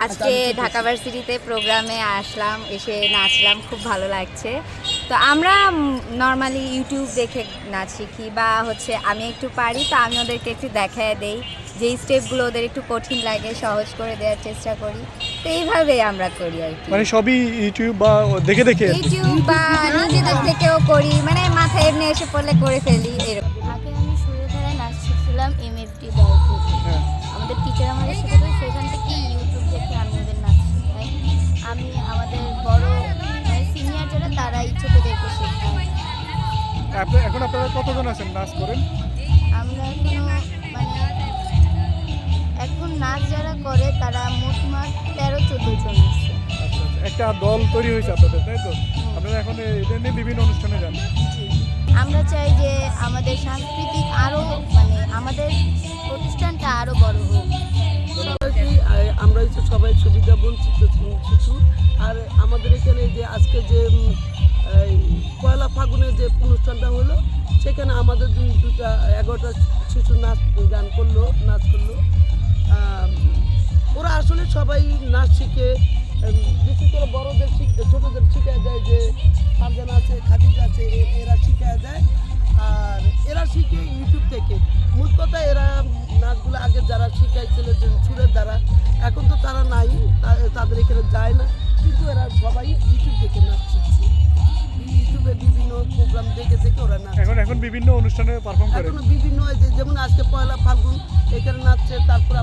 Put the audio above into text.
আজকে ঢাকা ভার্সিটিতে প্রোগ্রামে আসলাম, এসে নাচলাম, খুব ভালো লাগছে। তো আমরা নর্মালি ইউটিউব দেখে নাচ শিখি বা হচ্ছে আমি একটু পারি, তো আমি ওদেরকে একটু দেখায় দেই, যেই স্টেপগুলো ওদের একটু কঠিন লাগে সহজ করে দেওয়ার চেষ্টা করি। তো এইভাবেই আমরা করি আর কি, মানে সবই ইউটিউব বা দেখে দেখে আর কি। ইউটিউব বা নিজেদের থেকেও করি, মানে মাথায় এমনি এসে পড়লে করে ফেলি এরকম। আগে আমি সুরেধারায় নাচ শিখছিলাম এমএফটি দল থেকে। হ্যাঁ। আমাদের টিচার আমাদের শেখাতো, সেখান থেকে ইউটিউব দেখে আমি ওদের নাচ শেখাই। আমি আমাদের বড় সিনিয়র যারা তারা ছোটদেরকে শেখাই। এখন আপনারা কতজন আছেন নাচ করেন? আমরা মানে এখন নাচ যারা করে তারা মোটমাট 13-14 জন আছে। আচ্ছা, একটা দল তৈরি হয়েছে আপনাদের, তাই তো? আপনারা এখন এটা নিয়ে বিভিন্ন অনুষ্ঠানে যান। জি। আমরা চাই যে আমাদের সাংস্কৃতিক আরও মানে আমাদের প্রতিষ্ঠানটা আরও বড় হোক। আমরা হচ্ছে সবাই সুবিধা বঞ্চিত শিশু। আর আমাদের এখানে যে আজকে যে পয়লা ফাগুনের যে অনুষ্ঠানটা হলো, সেখানে আমাদের 11টা শিশু নাচ করলো। ওরা আসলে সবাই নাচ শিখে, বিশেষ করে বড়দের ছোটদের শিখায় দেয়, যে ফারজানা আছে, খাদিজা আছে, এরা শিখায় দেয়। আর এরা শিখে ইউটিউব থেকে। মূল কথা, এরা নাচগুলো আগে যারা শিখাইছিল যে সুরের দ্বারা, এখন তো তারা নাই, তাদের এখানে যায় না, কিন্তু এরা সবাই ইউটিউব দেখে নাচ শিখছে। ইউটিউবে বিভিন্ন প্রোগ্রাম দেখে দেখে ওরা নাচ এখন বিভিন্ন অনুষ্ঠানে পারফর্ম করে। এখনো বিভিন্ন যেমন আজকে পয়লা ফাল্গুন এখানে নাচছে, তারপর